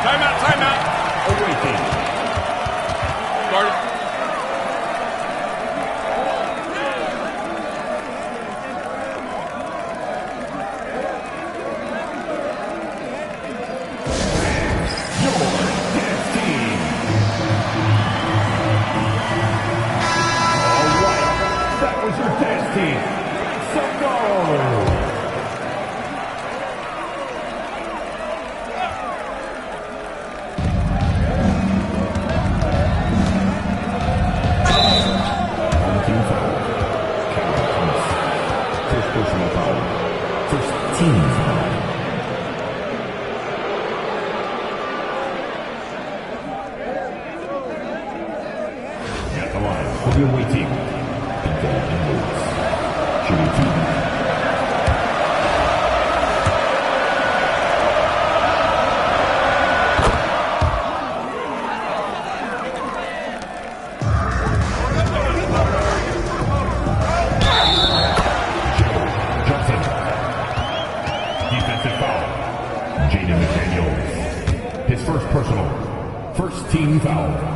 Timeout, timeout. Awaiting. Guard. We'll be awaiting. Shooting team. Johnson. Defensive foul. H.M.J.A. His first personal. First team foul.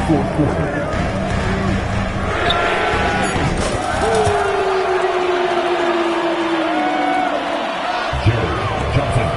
Fourth quarter. Johnson.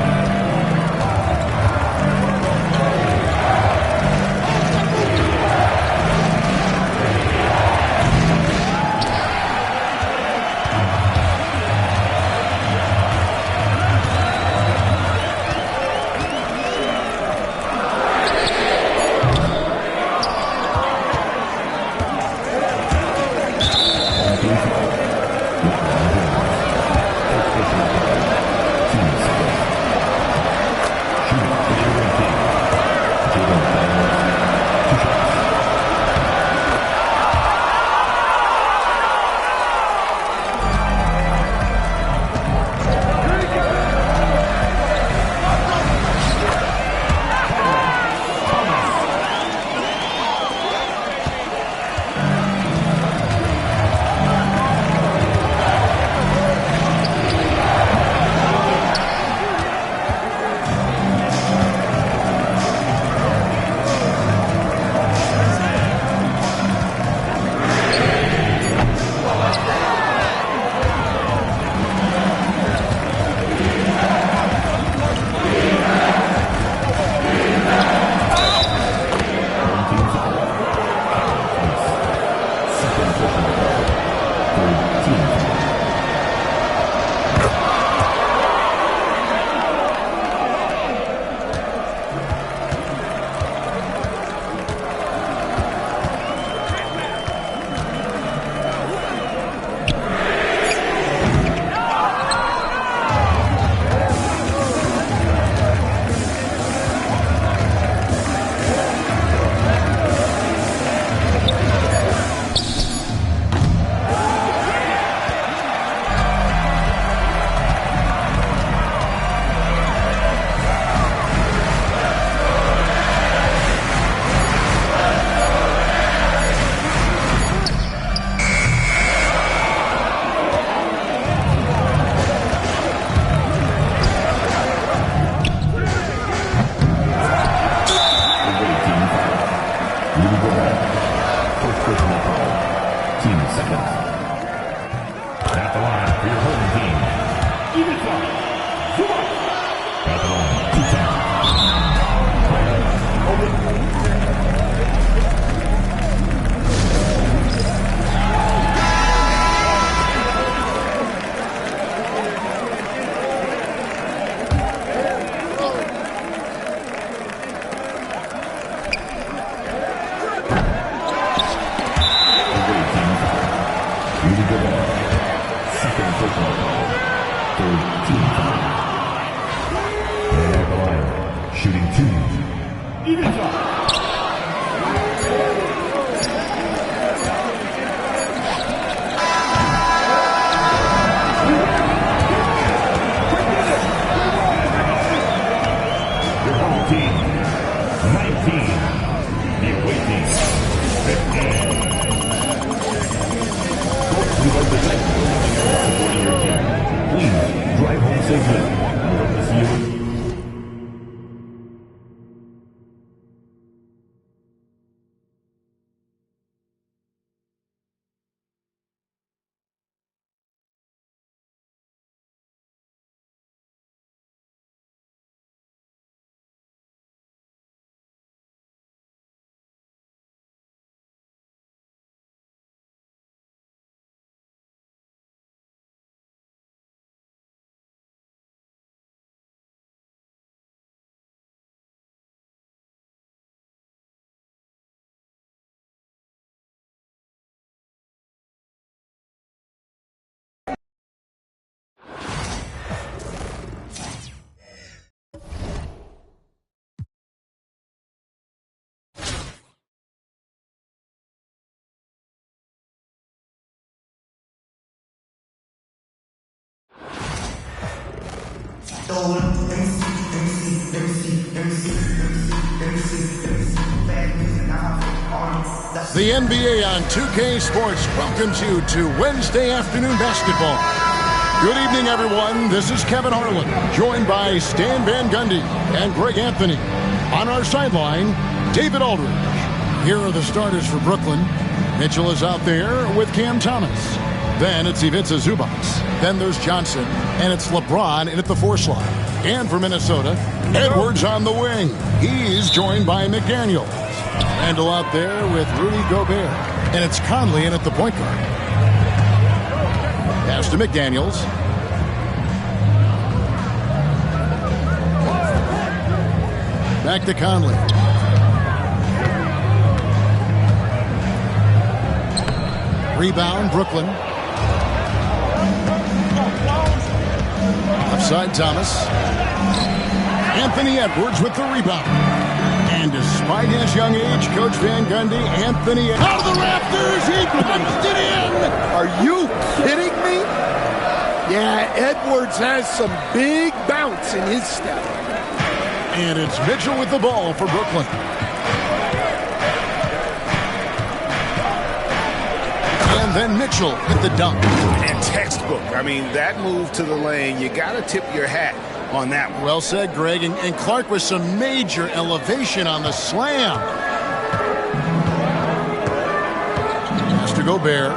At the line for your home team. Even time. At the line, 2 shooting 2. Even time. The NBA on 2K Sports welcomes you to Wednesday afternoon basketball. Good evening, everyone. This is Kevin Harlan, joined by Stan Van Gundy and Greg Anthony. On our sideline, David Aldridge. Here are the starters for Brooklyn. Mitchell is out there with Cam Thomas. Then it's Ivica Zubac. Then there's Johnson, and it's LeBron in at the 4 slot. And for Minnesota, Edwards on the wing. He's joined by McDaniels. Randall out there with Rudy Gobert. And it's Conley in at the point guard. Pass to McDaniels. Back to Conley. Rebound, Brooklyn. Offside, Thomas. Anthony Edwards with the rebound. And despite his young age, Coach Van Gundy, Anthony out of the rafters. He punched it in. Are you kidding me? Yeah, Edwards has some big bounce in his step. And it's Mitchell with the ball for Brooklyn. And then Mitchell with the dunk. And textbook. I mean, that move to the lane, you got to tip your hat on that one. Well said, Greg. And Clark with some major elevation on the slam. Pass to Gobert.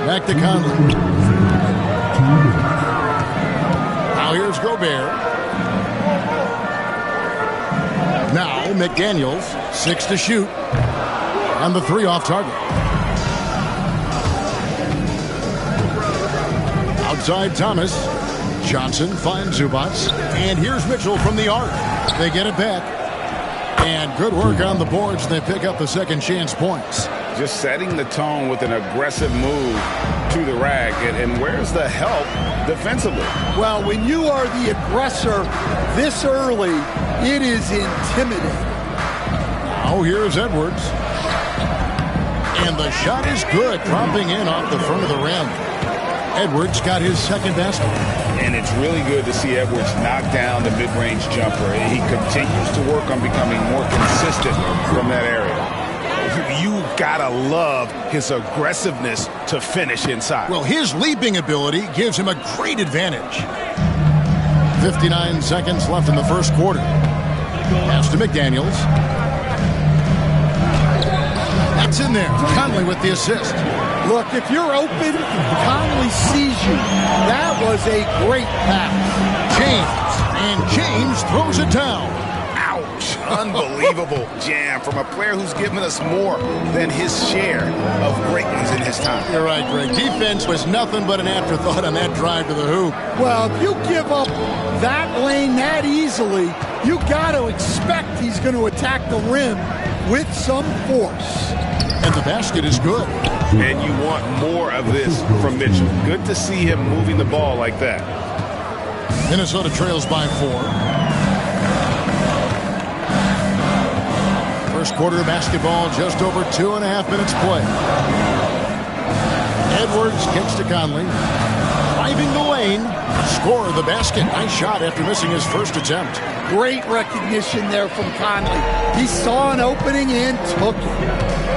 Back to Conley. Now here's Gobert. Now McDaniels, 6 to shoot. And the 3 off target. Outside Thomas. Johnson finds Zubac. And here's Mitchell from the arc. They get it back. And good work on the boards. They pick up the second chance points. Just setting the tone with an aggressive move to the rack. And where's the help defensively? Well, when you are the aggressor this early, it is intimidating. Now here's Edwards. And the shot is good, dropping in off the front of the rim. Edwards got his second basket. And it's really good to see Edwards knock down the mid-range jumper. He continues to work on becoming more consistent from that area. You gotta love his aggressiveness to finish inside. Well, his leaping ability gives him a great advantage. 59 seconds left in the first quarter. Pass to McDaniels. That's in there. Conley with the assist. Look, if you're open, Conley sees you. That was a great pass. James throws it down. Ouch. Unbelievable jam from a player who's given us more than his share of great ones in his time. You're right, Greg. Defense was nothing but an afterthought on that drive to the hoop. Well, if you give up that lane that easily, you got to expect he's going to attack the rim with some force. And the basket is good. And you want more of this from Mitchell. Good to see him moving the ball like that. Minnesota trails by 4. First quarter of basketball, just over 2.5 minutes play. Edwards kicks to Conley. Driving the lane. Score the basket. Nice shot after missing his first attempt. Great recognition there from Conley. He saw an opening and took it.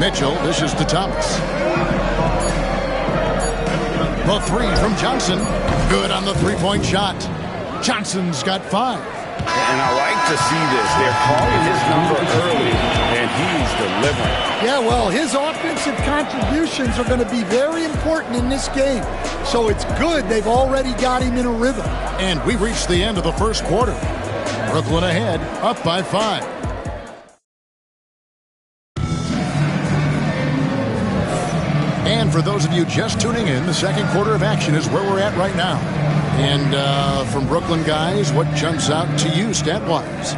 Mitchell dishes to Thomas. The 3 from Johnson. Good on the 3-point shot. Johnson's got 5. And I like to see this. They're calling his number early, and he's delivering. Yeah, well, his offensive contributions are going to be very important in this game. So it's good they've already got him in a rhythm. And we reached the end of the first quarter. Brooklyn ahead, up by 5. And for those of you just tuning in, the second quarter of action is where we're at right now. And from Brooklyn guys, what jumps out to you stat-wise?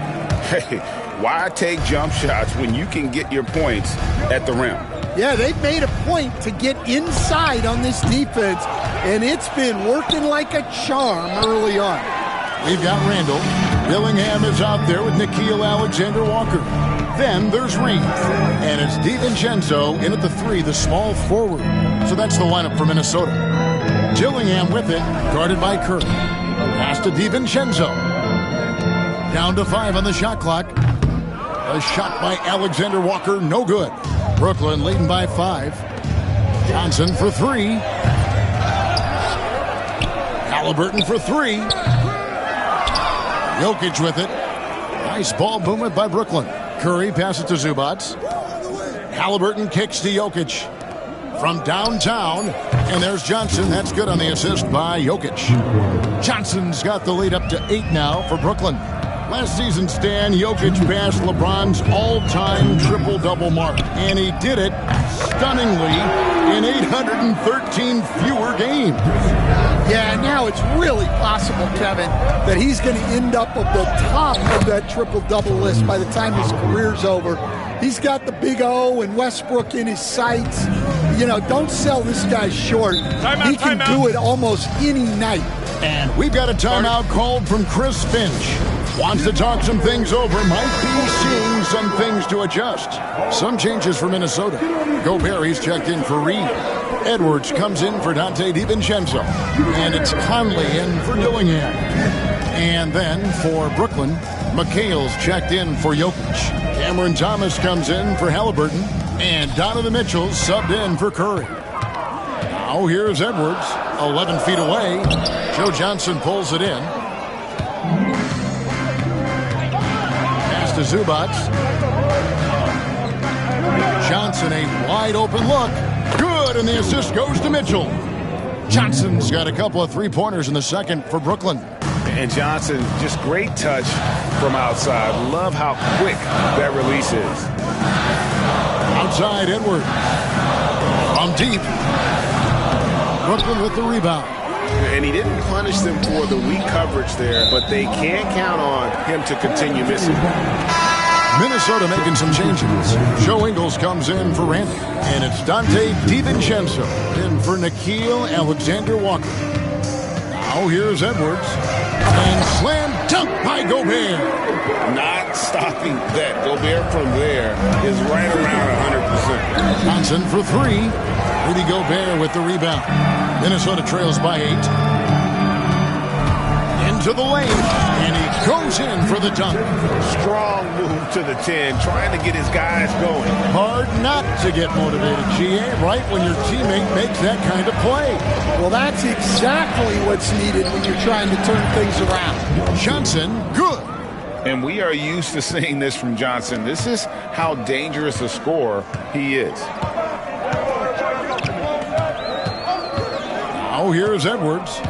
Hey, why take jump shots when you can get your points at the rim? Yeah, they've made a point to get inside on this defense, and it's been working like a charm early on. We've got Randall. Billingham is out there with Nickeil Alexander-Walker. Then there's Reed. And it's DiVincenzo in at the 3, the small forward. So that's the lineup for Minnesota. Dillingham with it, guarded by Curry. Pass to DiVincenzo. Down to 5 on the shot clock. A shot by Alexander Walker, no good. Brooklyn leading by 5. Johnson for 3. Halliburton for 3. Jokic with it. Nice ball movement by Brooklyn. Curry passes to Zubac. Halliburton kicks to Jokic from downtown. And there's Johnson. That's good on the assist by Jokic. Johnson's got the lead up to 8 now for Brooklyn. Last season, Stan, Jokic passed LeBron's all-time triple-double mark. And he did it stunningly in 813 fewer games. Yeah, now it's really possible, Kevin, that he's going to end up at the top of that triple-double list by the time his career's over. He's got the big O and Westbrook in his sights. You know, don't sell this guy short. He can do it almost any night. And we've got a timeout called from Chris Finch. Wants to talk some things over. Might be seeing some things to adjust. Some changes for Minnesota. Gobert, he's checked in for Reed. Edwards comes in for Dante DiVincenzo. And it's Conley in for Dillingham. And then for Brooklyn, McHale's checked in for Jokic. Cameron Thomas comes in for Halliburton. And Donovan Mitchell's subbed in for Curry. Now here's Edwards, 11 feet away. Joe Johnson pulls it in. Pass to Zubac. Johnson, a wide open look. Good, and the assist goes to Mitchell. Johnson's got a couple of three-pointers in the second for Brooklyn. And Johnson, just great touch from outside. Love how quick that release is. Outside, Edwards. From deep. Brooklyn with the rebound. And he didn't punish them for the weak coverage there, but they can't count on him to continue missing. Minnesota making some changes. Joe Ingles comes in for Randy. And it's Dante DiVincenzo in for Nickeil Alexander-Walker. Now here's Edwards. And slam dunk by Gobert. Not stopping that. Gobert from there is right around 100%. Johnson for 3. Rudy Gobert with the rebound. Minnesota trails by 8. Into the lane. And he goes in for the dunk. Strong move to the 10, trying to get his guys going. Hard not to get motivated, G.A., right when your teammate makes that kind of play. Well, that's exactly what's needed when you're trying to turn things around. Johnson, good. And we are used to seeing this from Johnson. This is how dangerous a scorer he is. Now here's Edwards.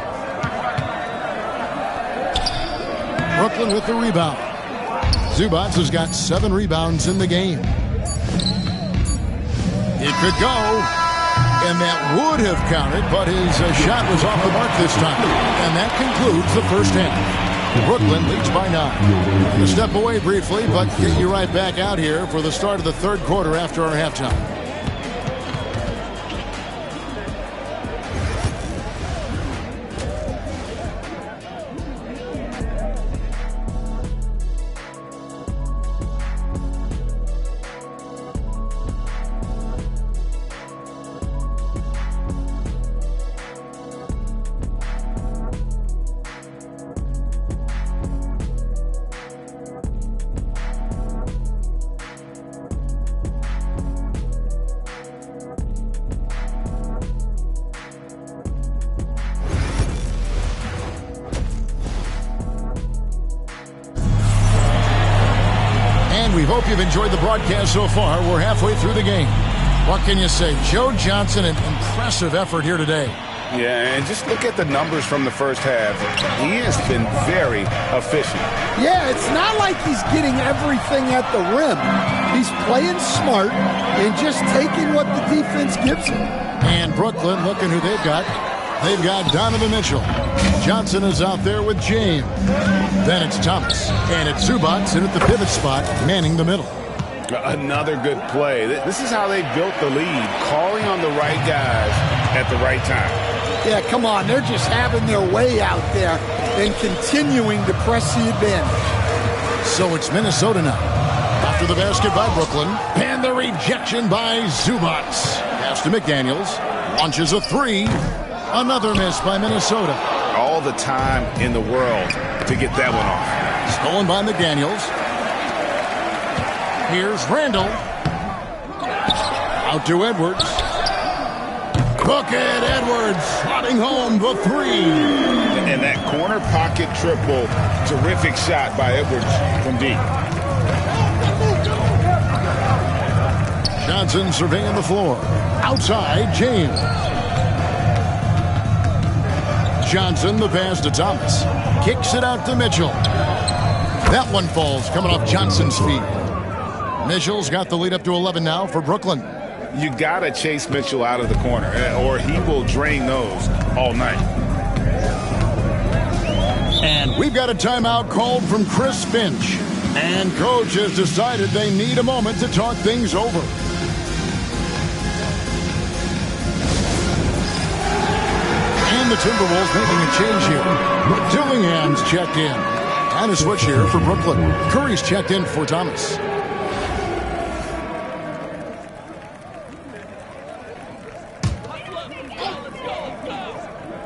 Brooklyn with the rebound. Zubac has got 7 rebounds in the game. It could go, and that would have counted, but his shot was off the mark this time. And that concludes the first half. Brooklyn leads by 9. We'll step away briefly, but get you right back out here for the start of the third quarter after our halftime. We hope you've enjoyed the broadcast so far. We're halfway through the game. What can you say? Joe Johnson, an impressive effort here today. Yeah, and just look at the numbers from the first half. He has been very efficient. Yeah, it's not like he's getting everything at the rim. He's playing smart and just taking what the defense gives him. And Brooklyn, looking who they've got. They've got Donovan Mitchell. Johnson is out there with James. Then it's Thomas. And it's Zubac in at the pivot spot, manning the middle. Another good play. This is how they built the lead, calling on the right guys at the right time. Yeah, come on. They're just having their way out there and continuing to press the advantage. So it's Minnesota now. After the basket by Brooklyn. And the rejection by Zubac. Pass to McDaniels. Launches a 3. Another miss by Minnesota. All the time in the world to get that one off. Stolen by McDaniels. Here's Randall. Out to Edwards. Look at Edwards slotting home the three. And that corner pocket triple, terrific shot by Edwards from deep. Johnson surveying the floor. Outside, James. Johnson, the pass to Thomas. Kicks it out to Mitchell. That one falls, coming off Johnson's feet. Mitchell's got the lead up to 11 now for Brooklyn. You got to chase Mitchell out of the corner, or he will drain those all night. And we've got a timeout called from Chris Finch. And coach has decided they need a moment to talk things over. And the Timberwolves making a change here. Dillingham's checked in. And a switch here for Brooklyn. Curry's checked in for Thomas.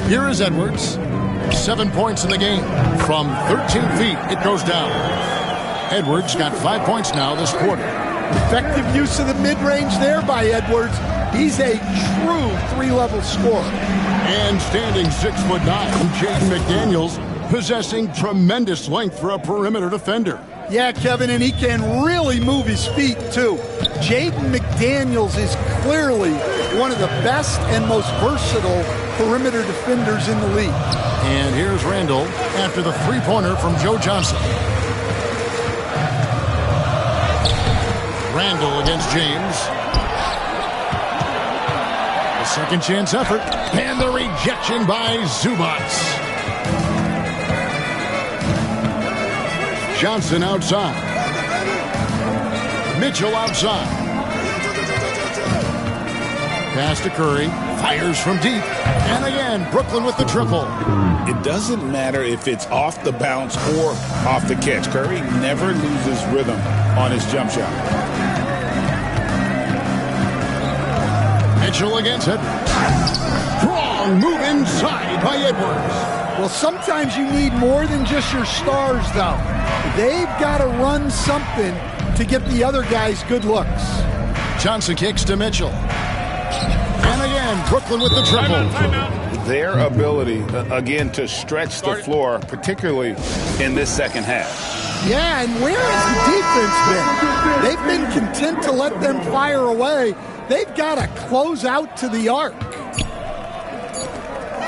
Here is Edwards. 7 points in the game. From 13 feet, it goes down. Edwards got 5 points now this quarter. Effective use of the mid-range there by Edwards. He's a true three-level scorer. And standing 6'9", Jaden McDaniels, possessing tremendous length for a perimeter defender. Yeah, Kevin, and he can really move his feet, too. Jaden McDaniels is clearly one of the best and most versatile perimeter defenders in the league. And here's Randall after the three-pointer from Joe Johnson. Randall against James. The second chance effort. And the rejection by Zubac. Johnson outside. Mitchell outside. Pass to Curry. Fires from deep. And again, Brooklyn with the triple. It doesn't matter if it's off the bounce or off the catch. Curry never loses rhythm on his jump shot. Mitchell against Edwards. Strong move inside by Edwards. Well, sometimes you need more than just your stars, though. They've got to run something to get the other guys good looks. Johnson kicks to Mitchell. And again, Brooklyn with the triple. Their ability, again, to stretch the floor, particularly in this second half. Yeah, and where has the defense been? They've been content to let them fire away. They've got to close out to the arc.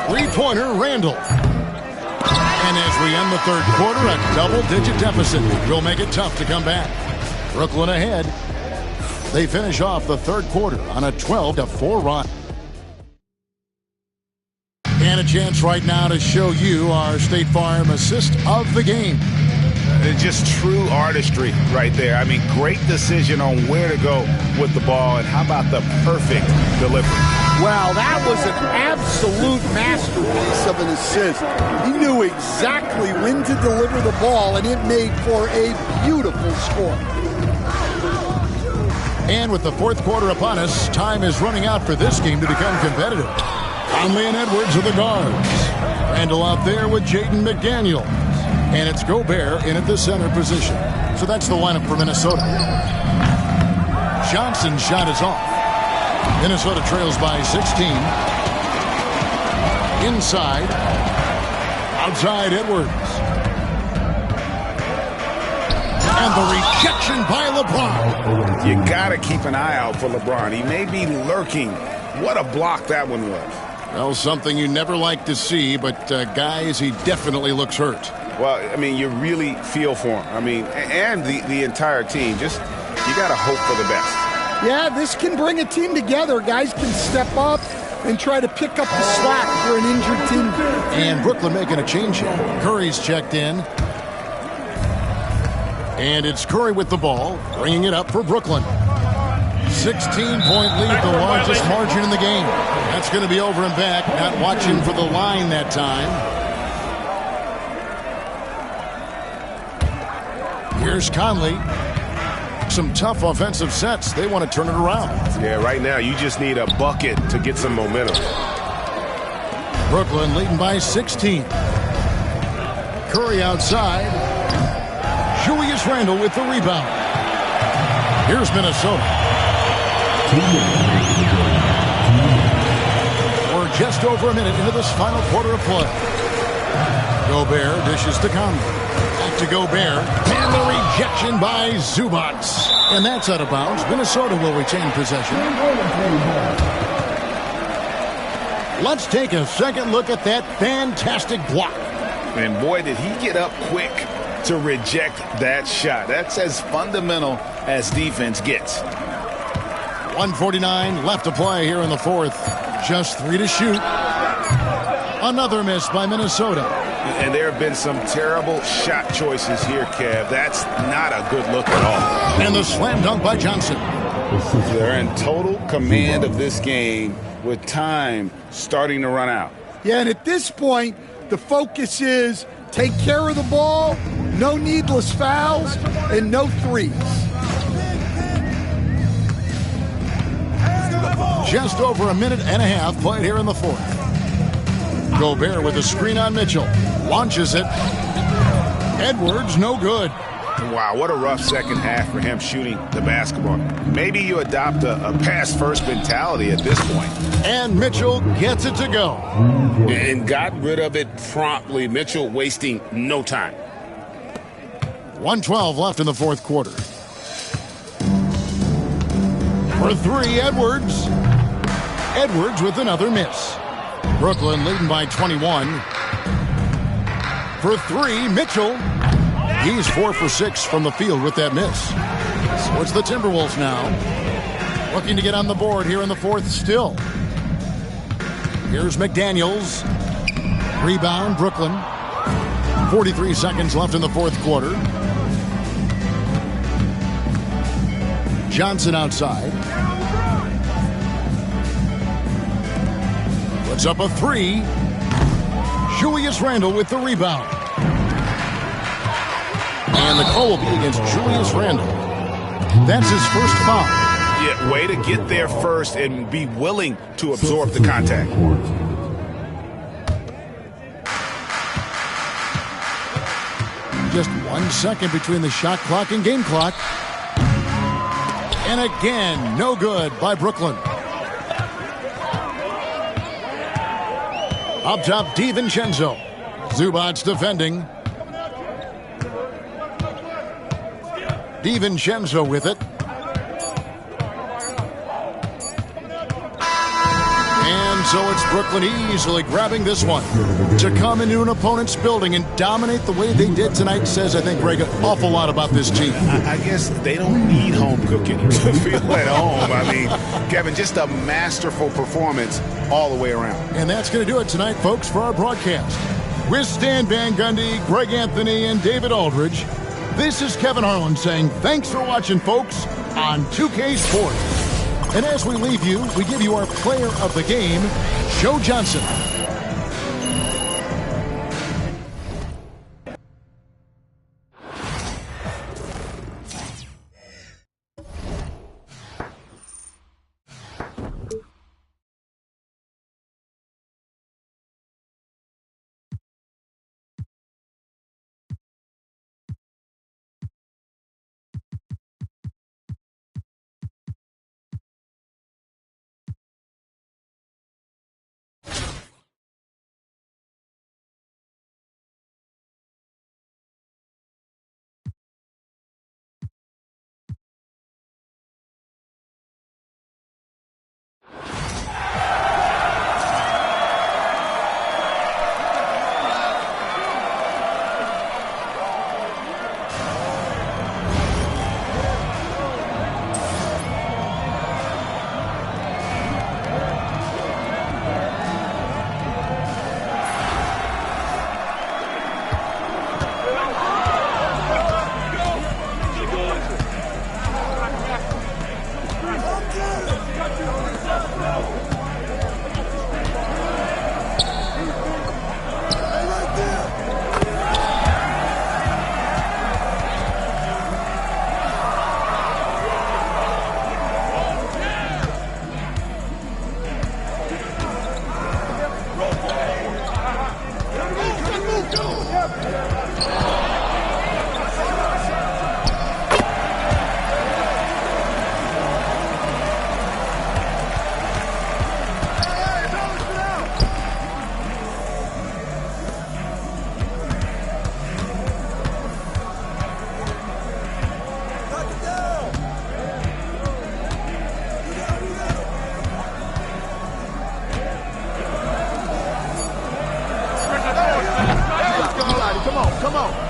Three-pointer, Randall. And as we end the third quarter, a double-digit deficit will make it tough to come back. Brooklyn ahead. They finish off the third quarter on a 12-4 run. And a chance right now to show you our State Farm assist of the game. Just true artistry right there. I mean, great decision on where to go with the ball, and how about the perfect delivery? Wow, that was an absolute masterpiece of an assist. He knew exactly when to deliver the ball, and it made for a beautiful score. And with the fourth quarter upon us, time is running out for this game to become competitive. Conley and Edwards are the guards. Randall out there with Jaden McDaniels. And it's Gobert in at the center position. So that's the lineup for Minnesota. Johnson's shot is off. Minnesota trails by 16. Inside. Outside Edwards. And the rejection by LeBron. You got to keep an eye out for LeBron. He may be lurking. What a block that one was. Well, something you never like to see, but guys, he definitely looks hurt. Well, I mean, you really feel for him. I mean, and the entire team. Just, you got to hope for the best. Yeah, this can bring a team together. Guys can step up and try to pick up the slack for an injured team. And Brooklyn making a change here. Curry's checked in. And it's Curry with the ball, bringing it up for Brooklyn. 16-point lead, the largest margin in the game. That's going to be over and back. Not watching for the line that time. Here's Conley. Some tough offensive sets. They want to turn it around. Yeah, right now you just need a bucket to get some momentum. Brooklyn leading by 16. Curry outside. Julius Randle with the rebound. Here's Minnesota. We're just over a minute into this final quarter of play. Gobert dishes to Conley. Back to Gobert. And the rejection by Zubac. And that's out of bounds. Minnesota will retain possession. Let's take a second look at that fantastic block. And boy, did he get up quick to reject that shot. That's as fundamental as defense gets. 1:49 left to play here in the fourth. Just 3 to shoot. Another miss by Minnesota. And there have been some terrible shot choices here, Kev. That's not a good look at all. And the slam dunk by Johnson. They're in total command of this game with time starting to run out. Yeah, and at this point, the focus is take care of the ball, no needless fouls, and no threes. Just over a minute and a half played here in the fourth. Gobert with a screen on Mitchell. Launches it. Edwards, no good. Wow, what a rough second half for him shooting the basketball. Maybe you adopt a pass-first mentality at this point. And Mitchell gets it to go. And got rid of it promptly. Mitchell wasting no time. 1:12 left in the fourth quarter. For 3, Edwards. Edwards with another miss. Brooklyn leading by 21. For 3, Mitchell. He's 4 for 6 from the field with that miss. So it's the Timberwolves now. Looking to get on the board here in the fourth still. Here's McDaniels. Rebound, Brooklyn. 43 seconds left in the fourth quarter. Johnson outside. Puts up a 3. Julius Randle with the rebound. And the call will be against Julius Randle. That's his first foul. Yeah, way to get there first and be willing to absorb the contact. Just 1 second between the shot clock and game clock. And again, no good by Brooklyn. Up top, DiVincenzo. Zubac defending. DiVincenzo with it. And so it's Brooklyn easily grabbing this one. To come into an opponent's building and dominate the way they did tonight says, I think, Greg, an awful lot about this team. I guess they don't need home cooking to feel at home. I mean, Kevin, just a masterful performance all the way around. And that's going to do it tonight, folks, for our broadcast. With Stan Van Gundy, Greg Anthony, and David Aldridge, this is Kevin Harlan saying thanks for watching, folks, on 2K Sports. And as we leave you, we give you our player of the game, Joe Johnson. on, come on.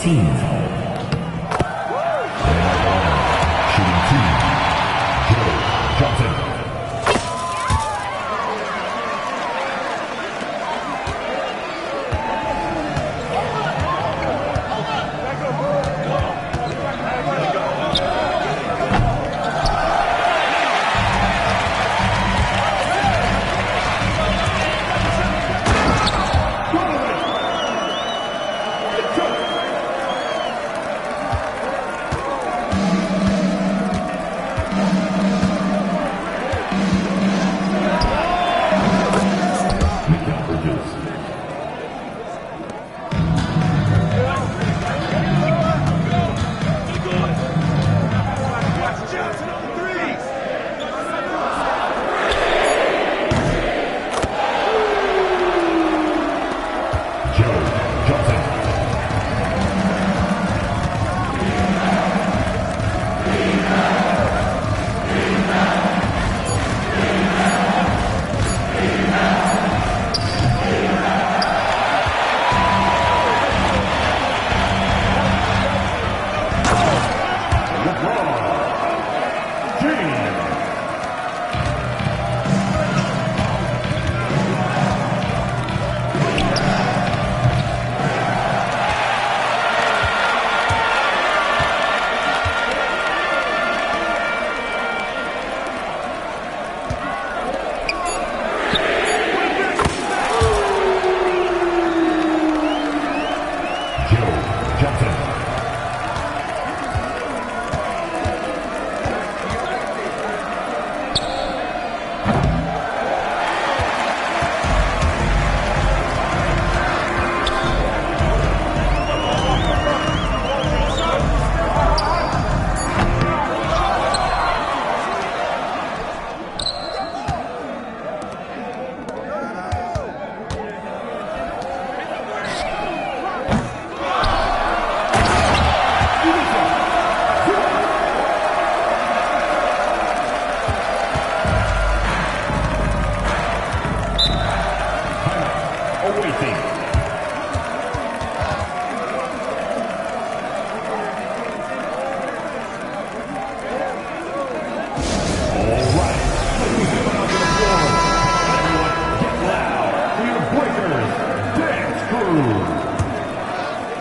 team foul. Shooting team, Joe Johnson.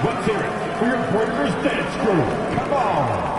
Let's hear it for your Breakers Dance Crew. Come on.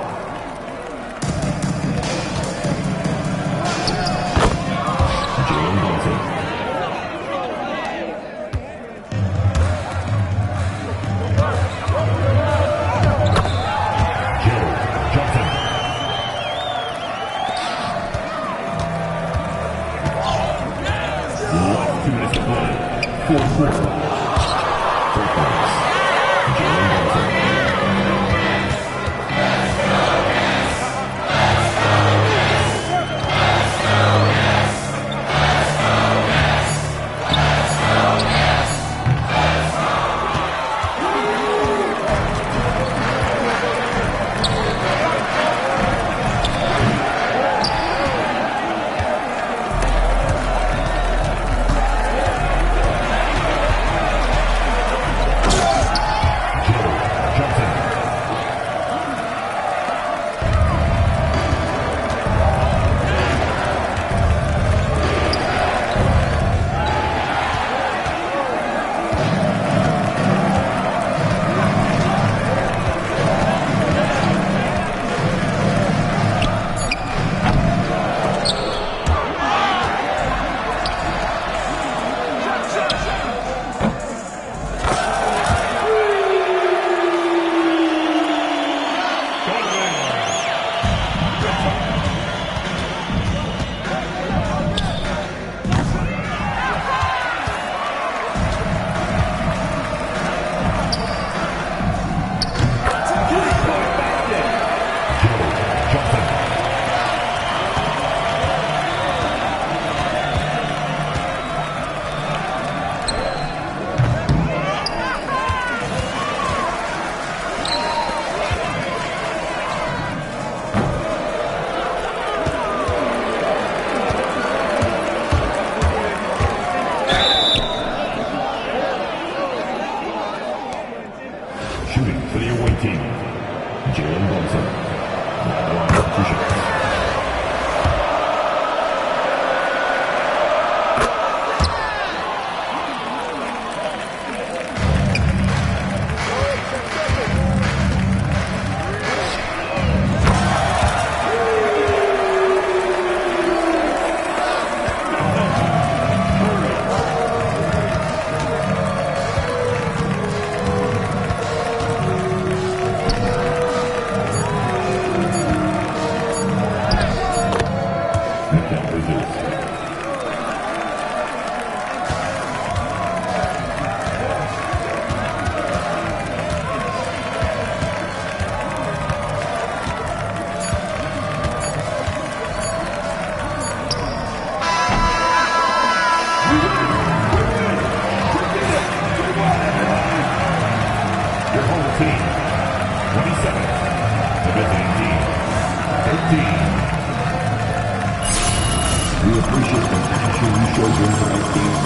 Ensure you show your right game.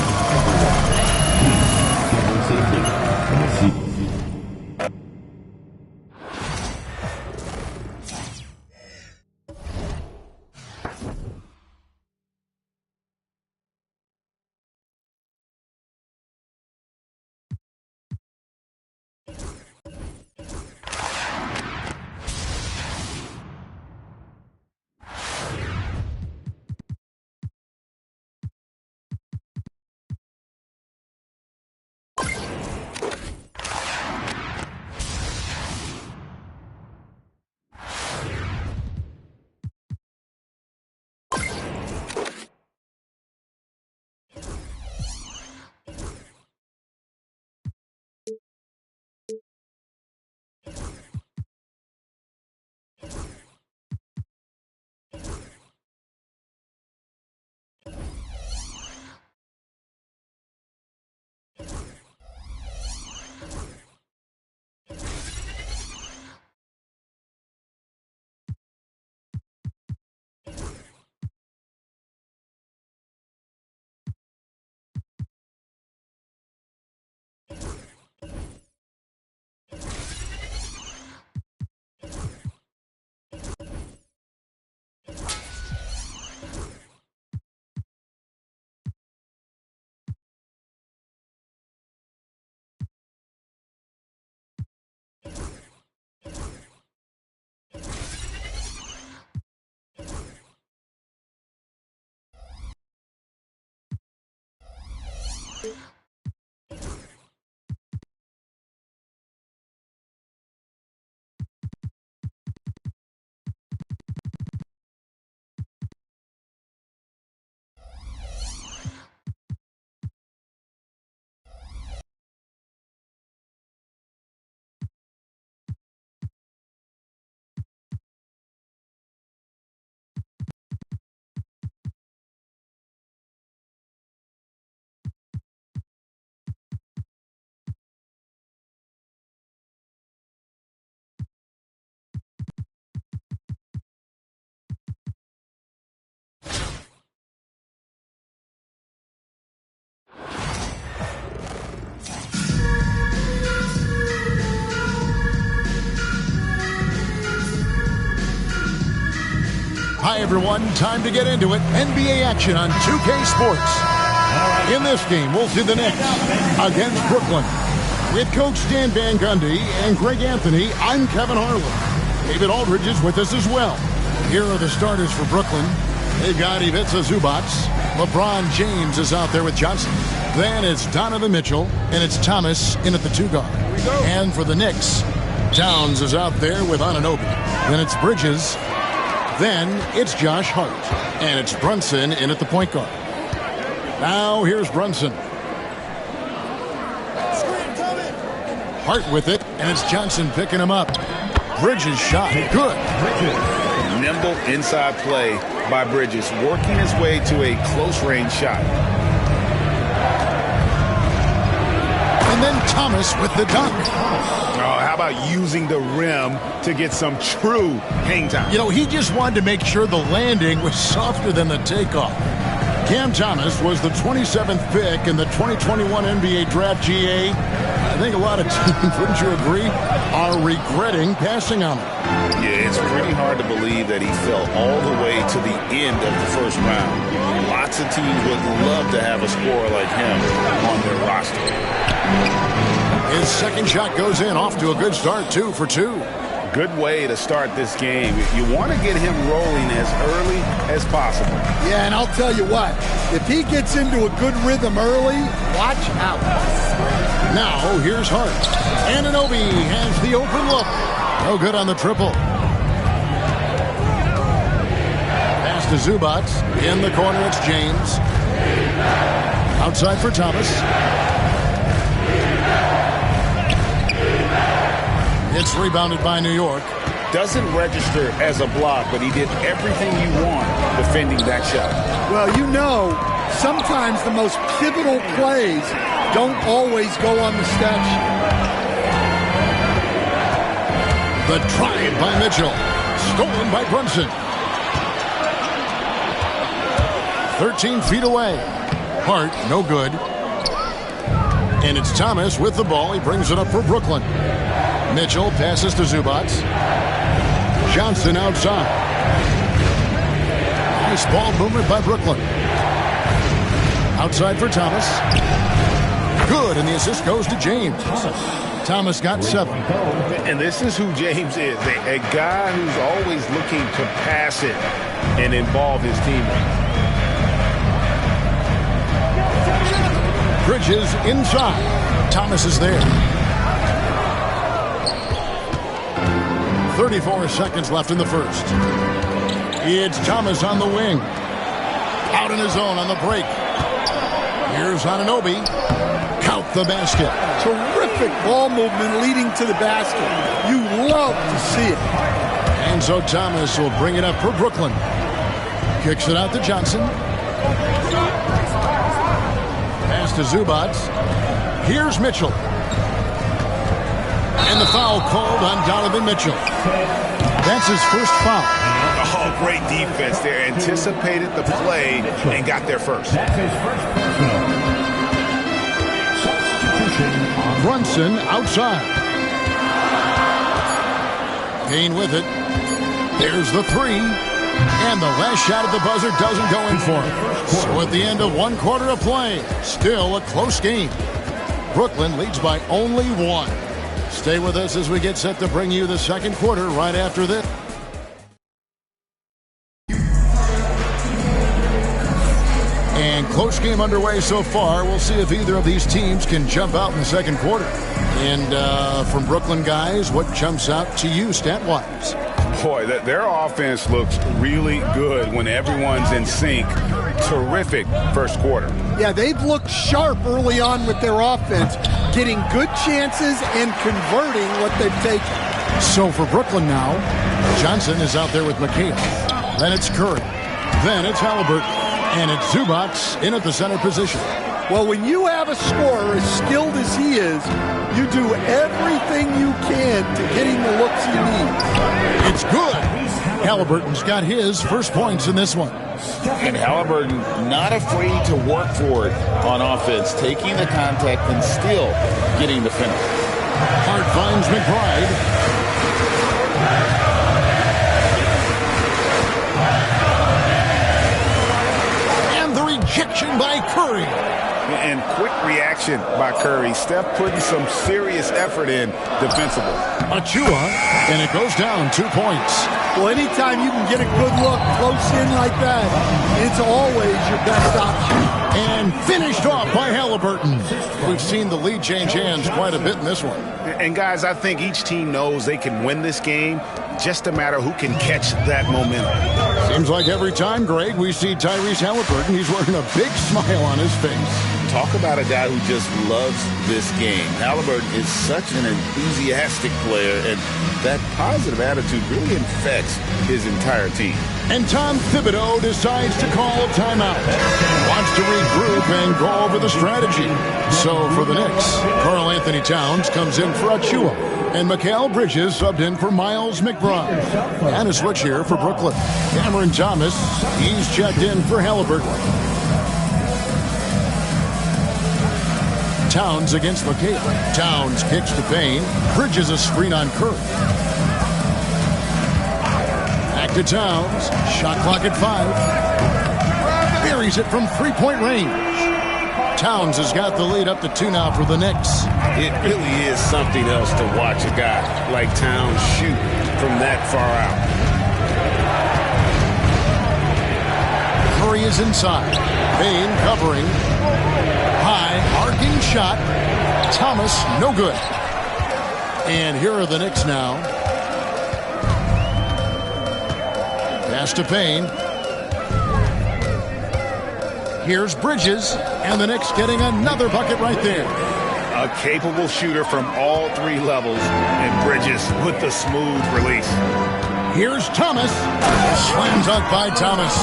Please, travel safely and receive. Hi, everyone. Time to get into it. NBA action on 2K Sports. In this game, we'll see the Knicks against Brooklyn. With Coach Stan Van Gundy and Greg Anthony, I'm Kevin Harlan. David Aldridge is with us as well. Here are the starters for Brooklyn. They've got Ivica Zubac. LeBron James is out there with Johnson. Then it's Donovan Mitchell, and it's Thomas in at the 2 guard. And for the Knicks, Towns is out there with Anunoby. Then it's Bridges. Then it's Josh Hart. And it's Brunson in at the point guard. Now here's Brunson. Hart with it, and it's Johnson picking him up. Bridges shot. Good. Nimble inside play by Bridges, working his way to a close-range shot. And then Thomas with the dunk. Oh, how about using the rim to get some true hang time? You know, he just wanted to make sure the landing was softer than the takeoff. Cam Thomas was the 27th pick in the 2021 NBA Draft. GA. I think a lot of teams, wouldn't you agree, are regretting passing on him. Yeah, it's pretty hard to believe that he fell all the way to the end of the first round. Lots of teams would love to have a scorer like him on their roster. His second shot goes in, off to a good start, 2 for 2. Good way to start this game. You want to get him rolling as early as possible. Yeah, and I'll tell you what, if he gets into a good rhythm early, watch out. Now, here's Hart. Anunoby has the open look. No good on the triple. Pass to Zubac. In the corner, it's James. Outside for Thomas. It's rebounded by New York. Doesn't register as a block, but he did everything you want defending that shot. Well, you know, sometimes the most pivotal plays don't always go on the stat sheet. The drive by Mitchell. Stolen by Brunson. 13 feet away. Hart, no good. And it's Thomas with the ball. He brings it up for Brooklyn. Mitchell passes to Zubac. Johnson outside. Nice ball movement by Brooklyn. Outside for Thomas. Good, and the assist goes to James. Thomas got 7. And this is who James is, a guy who's always looking to pass it and involve his teammates. Bridges inside. Thomas is there. 34 seconds left in the first. It's Thomas on the wing. Out in his zone on the break. Here's Anunoby. Count the basket. Terrific ball movement leading to the basket. You love to see it. And so Thomas will bring it up for Brooklyn. Kicks it out to Johnson. Pass to Zubac. Here's Mitchell. And the foul called on Donovan Mitchell. That's his first foul. Oh, great defense there. Anticipated the play and got there first. That's his first personal. Brunson outside. Payne with it. There's the 3. And the last shot at the buzzer doesn't go in for him. So at the end of 1 quarter of play, still a close game. Brooklyn leads by only 1. Stay with us as we get set to bring you the second quarter right after this. And close game underway so far. We'll see if either of these teams can jump out in the second quarter. And from Brooklyn guys, what jumps out to you stat-wise? Boy, their offense looks really good when everyone's in sync. Terrific first quarter. Yeah, they've looked sharp early on with their offense, getting good chances and converting what they've taken. So for Brooklyn now, Johnson is out there with McHale. Then it's Curry. Then it's Halliburton. And it's Zubac in at the center position. Well, when you have a scorer as skilled as he is, you do everything you can to get him the looks he needs. It's good. Halliburton's got his first points in this one. And Halliburton not afraid to work for it on offense, taking the contact and still getting the finish. Hart finds McBride. And the rejection by Curry. And quick reaction by Curry. Steph putting some serious effort in defensively. H.M.J.A, and it goes down 2 points. Well, anytime you can get a good look close in like that, it's always your best option. And finished off by Halliburton. We've seen the lead change hands quite a bit in this one. And guys, I think each team knows they can win this game. Just a matter who can catch that momentum. Seems like every time, Greg, we see Tyrese Halliburton, he's wearing a big smile on his face. Talk about a guy who just loves this game. Halliburton is such an enthusiastic player, and that positive attitude really infects his entire team. And Tom Thibodeau decides to call a timeout. Wants to regroup and go over the strategy. So for the Knicks, Karl Anthony Towns comes in for H.M.J.A. And Mikal Bridges subbed in for Miles McBride. And a switch here for Brooklyn. Cameron Thomas, he's checked in for Halliburton. Towns against McHale. Towns kicks to Payne. Bridges a screen on Curry. Back to Towns. Shot clock at 5. Buries it from three-point range. Towns has got the lead up to 2 now for the Knicks. It really is something else to watch a guy like Towns shoot from that far out. Curry is inside. Payne covering. High, arcing shot. Thomas, no good. And here are the Knicks now. Pass to Payne. Here's Bridges, and the Knicks getting another bucket right there. A capable shooter from all 3 levels, and Bridges with the smooth release. Here's Thomas. Slam dunk by Thomas.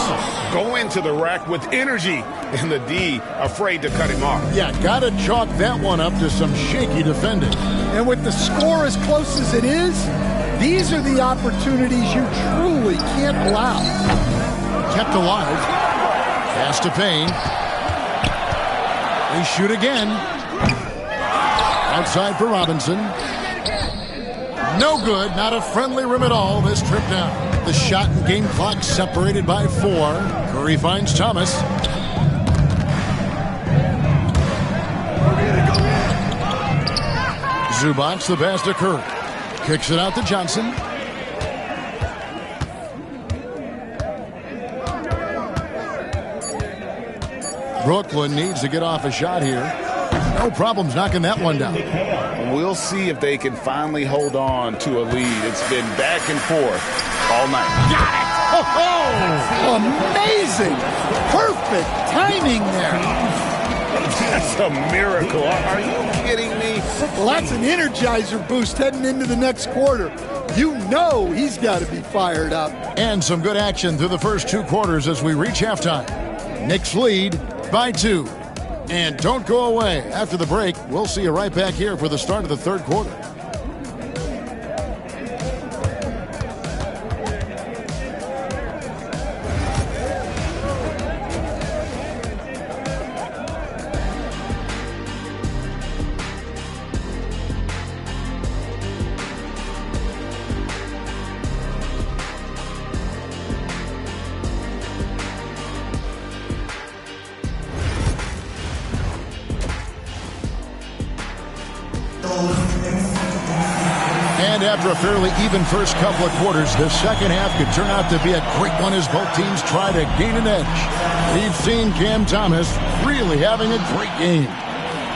Go into the rack with energy, and the D afraid to cut him off. Yeah, gotta chalk that one up to some shaky defending. And with the score as close as it is, these are the opportunities you truly can't allow. Kept alive. Pass to Payne. They shoot again. Outside for Robinson. No good. Not a friendly rim at all this trip down. The shot and game clock separated by 4. Curry finds Thomas. Zubac, the pass to Curry. Kicks it out to Johnson. Brooklyn needs to get off a shot here. No problems knocking that one down. We'll see if they can finally hold on to a lead. It's been back and forth all night. Got it! Oh, amazing! Perfect timing there. That's a miracle. Are you kidding me? Well, that's an Energizer boost heading into the next quarter. You know he's got to be fired up. And some good action through the first 2 quarters as we reach halftime. Knicks lead by 2. And don't go away. After the break, we'll see you right back here for the start of the third quarter. And after a fairly even first couple of quarters, the second half could turn out to be a great one as both teams try to gain an edge. We've seen Cam Thomas really having a great game.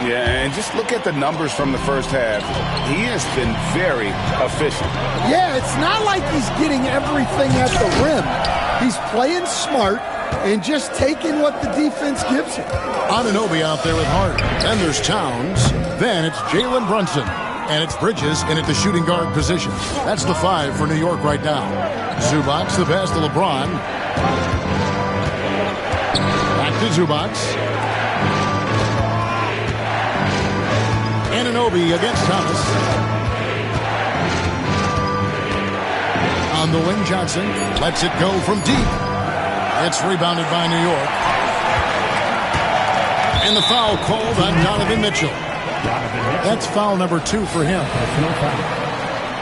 Yeah, and just look at the numbers from the first half. He has been very efficient. Yeah, it's not like he's getting everything at the rim. He's playing smart and just taking what the defense gives him. Anunoby out there with Hart. Then there's Towns. Then it's Jalen Brunson. And it's Bridges in at the shooting guard position. That's the 5 for New York right now. Zubac, the pass to LeBron. Back to Zubac. Anunoby against Thomas. On the wing, Johnson lets it go from deep. It's rebounded by New York. And the foul called on Donovan Mitchell. That's foul number 2 for him.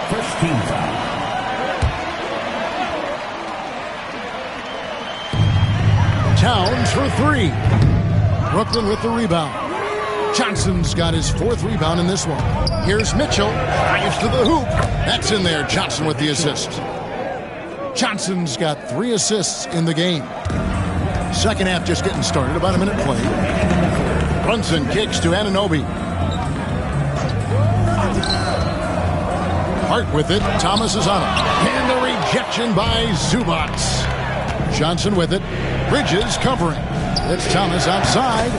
First team foul. Towns for 3. Brooklyn with the rebound. Johnson's got his 4th rebound in this one. Here's Mitchell. Drives to the hoop. That's in there. Johnson with the assist. Johnson's got 3 assists in the game. Second half just getting started. About a minute played. Brunson kicks to Anunoby. Hart with it. Thomas is on it. And the rejection by Zubac. Johnson with it. Bridges covering. It's Thomas outside.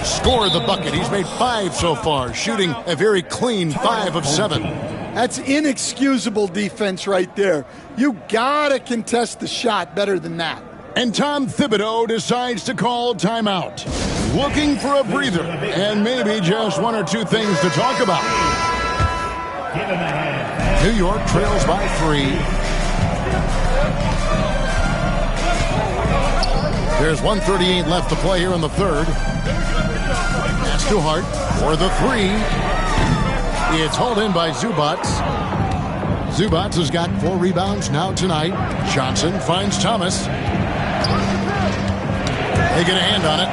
Scored the bucket. He's made 5 so far, shooting a very clean 5 of 7. That's inexcusable defense right there. You gotta contest the shot better than that. And Tom Thibodeau decides to call timeout. Looking for a breather and maybe just 1 or 2 things to talk about. New York trails by 3. There's 1:38 left to play here in the third. Pass to Hart for the 3. It's hauled in by Zubac. Zubac has got 4 rebounds now tonight. Johnson finds Thomas. They get a hand on it.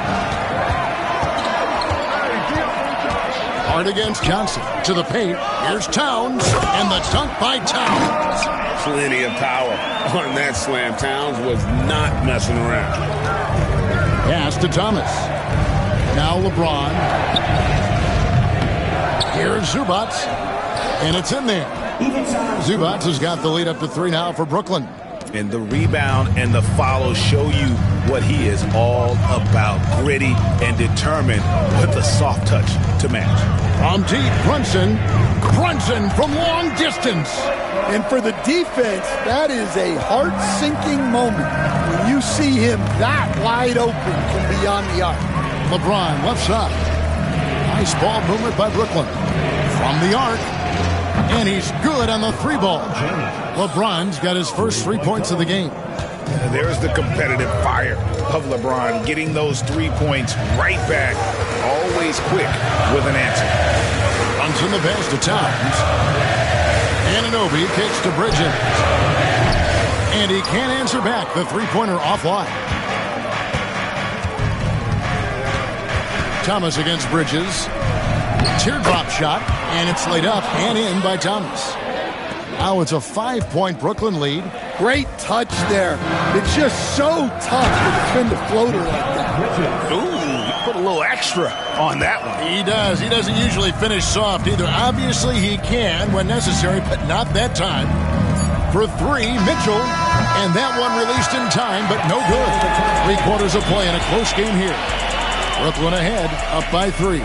Hart against Johnson. To the paint. Here's Towns. And the dunk by Towns. Plenty of power on that slam. Towns was not messing around. Pass to Thomas. Now LeBron. Here's Zubac. And it's in there. Zubac has got the lead up to 3 now for Brooklyn. And the rebound and the follow show you what he is all about. Gritty and determined with the soft touch to match. From deep, Brunson. Brunson from long distance. And for the defense, that is a heart-sinking moment when you see him that wide open from beyond the arc. LeBron left side. Nice ball movement by Brooklyn. From the arc. And he's good on the 3 ball. LeBron's got his first 3 points of the game. There's the competitive fire of LeBron, getting those 3 points right back, always quick with an answer. Runs in the pass to Towns. Anunoby kicks to Bridges. And he can't answer back. The three-pointer offline. Thomas against Bridges. Teardrop shot, and it's laid up and in by Thomas. Now it's a 5-point Brooklyn lead. Great touch there. It's just so tough to defend a floater like that. Ooh, he put a little extra on that one. He does. He doesn't usually finish soft either. Obviously, he can when necessary, but not that time. For three, Mitchell. And that one released in time, but no good. 3 quarters of play in a close game here. Brooklyn ahead, up by 3.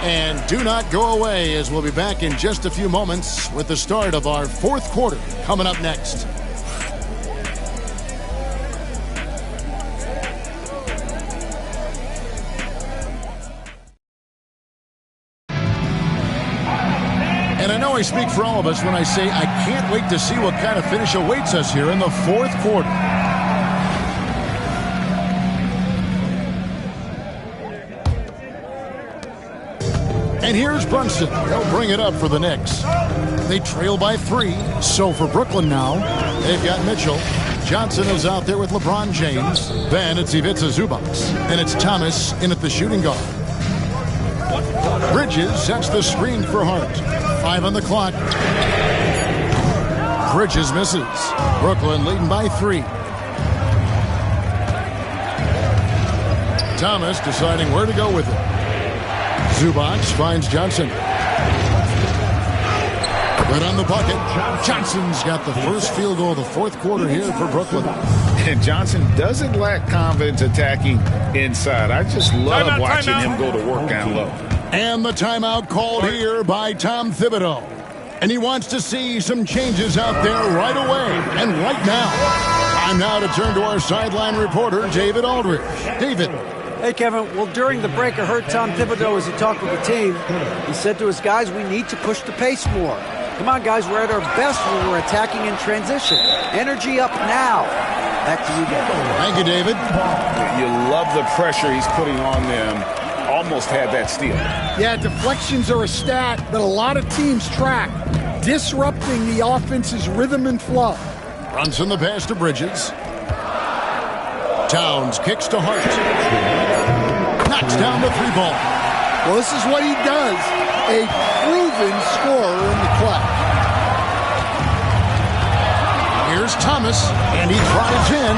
And do not go away, as we'll be back in just a few moments with the start of our 4th quarter coming up next. And I know I speak for all of us when I say I can't wait to see what kind of finish awaits us here in the 4th quarter. And here's Brunson. He'll bring it up for the Knicks. They trail by 3. So for Brooklyn now, they've got Mitchell. Johnson is out there with LeBron James. Then it's Ivica Zubac. And it's Thomas in at the shooting guard. Bridges sets the screen for Hart. 5 on the clock. Bridges misses. Brooklyn leading by 3. Thomas deciding where to go with it. Zubac finds Johnson. Right on the bucket. Johnson's got the first field goal of the 4th quarter here for Brooklyn. And Johnson doesn't lack confidence attacking inside. I just love watching him go to work down low. And the timeout called here by Tom Thibodeau. And he wants to see some changes out there right away and right now. Time now to turn to our sideline reporter, David Aldridge. David. Hey, Kevin. Well, during the break, I heard Tom Thibodeau as he talked with the team. He said to his guys, we need to push the pace more. Come on, guys. We're at our best when we're attacking in transition. Energy up now. Back to you, David. Thank you, David. You love the pressure he's putting on them. Almost had that steal. Yeah, deflections are a stat that a lot of teams track, disrupting the offense's rhythm and flow. Runs in the pass to Bridges. Towns kicks to Hart. Knocks down the 3-ball. Well, this is what he does. A proven scorer in the clutch. Here's Thomas, and he drives in.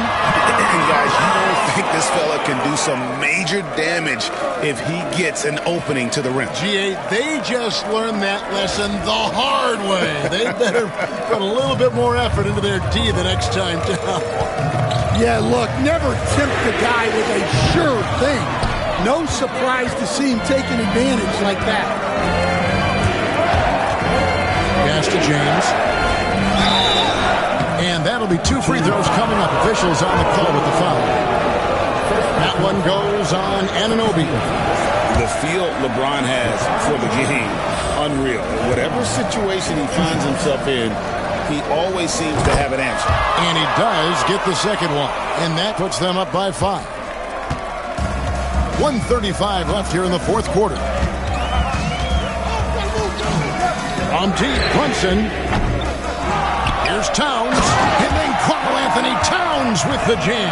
And guys, you don't think this fella can do some major damage if he gets an opening to the rim. G.A., they just learned that lesson the hard way. They better put a little bit more effort into their D the next time down. Yeah, look, never tempt a guy with a sure thing. No surprise to see him taking advantage like that. Pass to James. And that'll be 2 free throws coming up. Officials on the call with the foul. That one goes on Anunoby. The feel LeBron has for the game, unreal. Whatever situation he finds himself in, he always seems to have an answer. And he does get the second one. And that puts them up by 5. 1:35 left here in the 4th quarter. On deep, Brunson. Here's Towns. And then Carl Anthony Towns with the jam.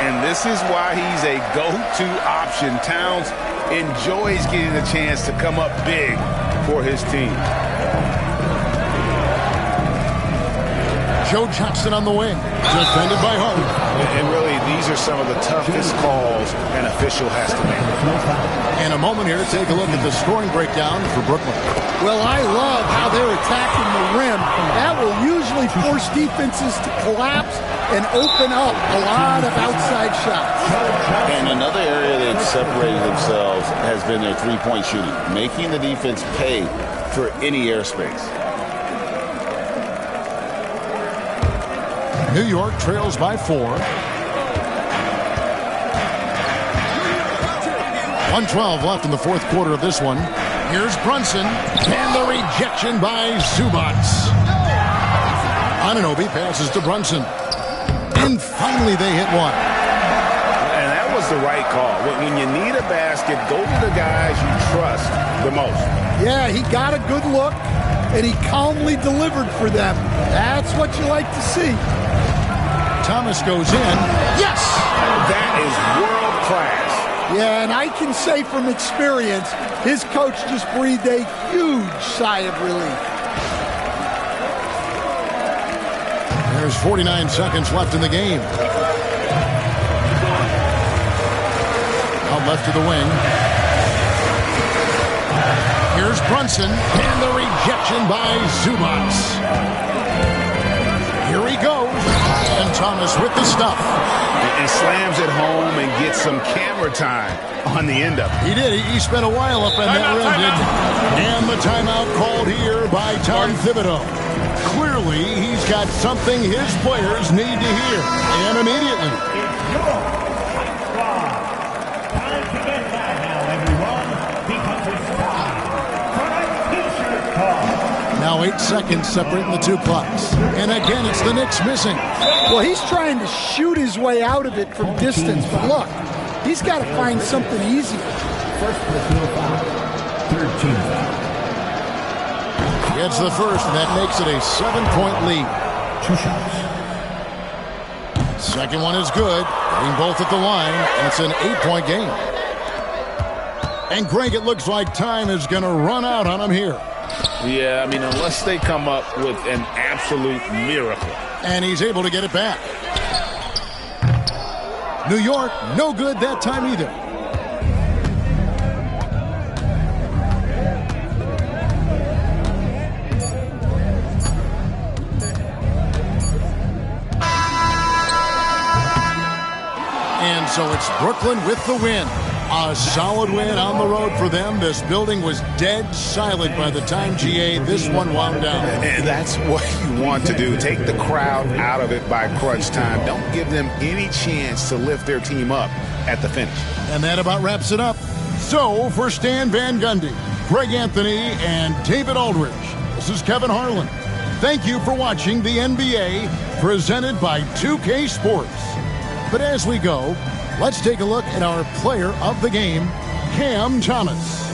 And this is why he's a go-to option. Towns enjoys getting the chance to come up big for his team. Joe Johnson on the wing. Defended by Hart. And really, these are some of the toughest calls an official has to make. In a moment here, take a look at the scoring breakdown for Brooklyn. Well, I love how they're attacking the rim. That will usually force defenses to collapse and open up a lot of outside shots. And another area they've separated themselves has been their three-point shooting, making the defense pay for any airspace. New York trails by 4. 1:12 left in the 4th quarter of this one. Here's Brunson, and the rejection by Zubac. Anunoby passes to Brunson. And finally they hit one. And that was the right call. When you need a basket, go to the guys you trust the most. Yeah, he got a good look, and he calmly delivered for them. That's what you like to see. Thomas goes in. Yes! That is world class. Yeah, and I can say from experience, his coach just breathed a huge sigh of relief. There's 49 seconds left in the game. Out left to the wing. Here's Brunson, and the rejection by Zubats. Here he goes, and Thomas with the stuff. And slams it home and gets some camera time on the end of it. He did. He spent a while up in that rim, didn't he? And the timeout called here by Tom Thibodeau. Clearly, he's got something his players need to hear, and immediately. It's your hot squad. Time to get that now, everyone, because it's time for a T-shirt call. Now 8 seconds separating the two clocks. And again, it's the Knicks missing. Well, he's trying to shoot his way out of it from distance, but look, he's got to find something easier. First personal foul. 13 foul. Gets the first, and that makes it a 7-point lead. 2 shots. Second one is good. Getting both at the line, and it's an 8-point game. And Greg, it looks like time is going to run out on him here. Yeah, I mean, unless they come up with an absolute miracle. And he's able to get it back. New York, no good that time either. And so it's Brooklyn with the win. A solid win on the road for them. This building was dead silent by the time H.M.J.A. this one wound down. And that's what you want to do. Take the crowd out of it by crunch time. Don't give them any chance to lift their team up at the finish. And that about wraps it up. So for Stan Van Gundy, Greg Anthony, and David Aldridge, this is Kevin Harlan. Thank you for watching the NBA presented by 2K Sports. But as we go, let's take a look at our player of the game, Cam Thomas.